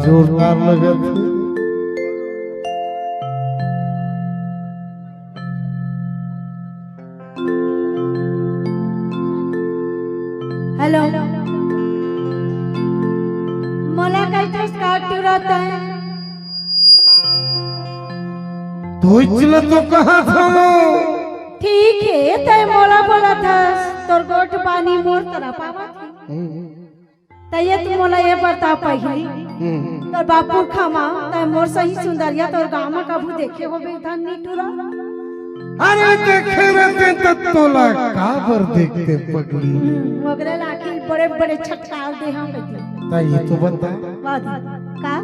जोरदार लगत है। हेलो मला काही तो स्कार्ट रहता है तो इचला तो कहा था ठीक है तय मोला बोला था तोर गोट पानी मोर तरह पावा तय तू मोला ये बता पहली तोर बापू खामा तय मोर सही सुंदरिया तोर गामा कभू देखे हो बेधन नीटूरा अरे देखे रहते तो तोला काबर देखते पगली मगरे लाखिल बड़े बड़े छटकार दे हम बेटी ता ये तो बता का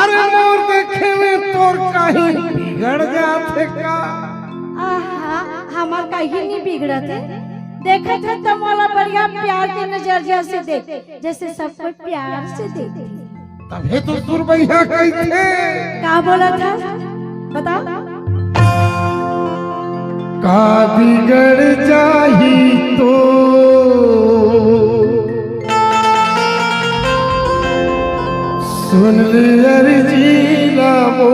अरे मोर देखे में तोर कहीं बिगड़ जाते का आहा हमार कहीं नहीं बिगड़ते देखा था तो मोला बढ़िया प्यार के नजरिया से देख जैसे सब कोई प्यार से देखते तबे तो सुरबैया कही थे का बोला था बता का बिगड़ जाही तो सुन ले अर्जी लामो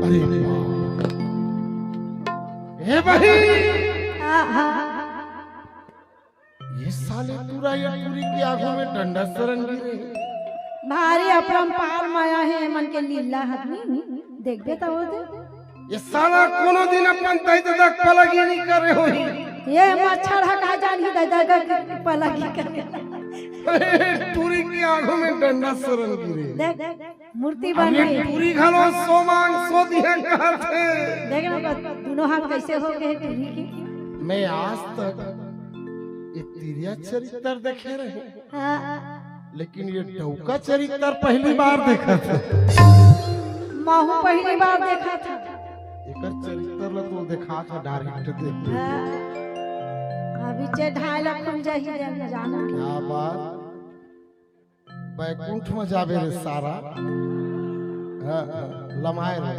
अरे ए भाई ये साले पूरा या पूरी की आंखों में डंडा सरन गिरे भारी अपरंपार माया है मन के लीला आदमी देख बेता हो दे ये साला कोनो दिन अपन तय तक पलगी नहीं करे होई ये मच्छर हका जानी दादा पलगी करे पूरी की आंखों में डंडा सरन गिरे देख मूर्ति बन ये गई पूरी घलो सो मांग सो दिया कहते देख ना दोनों हाथ कैसे हो गए पूरी की मैं आज तक ये तिरिया चरित्र देखे रहे हां लेकिन ये टौका चरित्र पहली बार देखा था माहू पहली बार देखा था एकर चरित्र ला तो देखा था डायरेक्ट देख अभी चे 2.5 लाख खुल जाही जाना क्या बात बैकुंठ में जावे रे सारा लमाए रे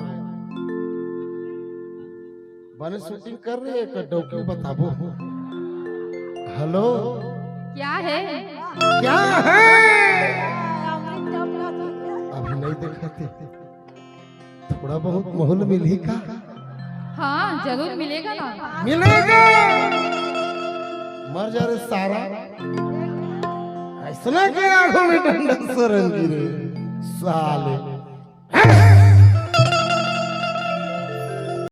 बने शूटिंग कर रही है एक डॉक्यू बताबो हेलो क्या है अभी नहीं देखा थे थोड़ा बहुत माहौल मिली का हाँ जरूर मिलेगा ना मिलेगा मर जा रे सारा ऐसा के आंखों में डंडा सरन गिरे साले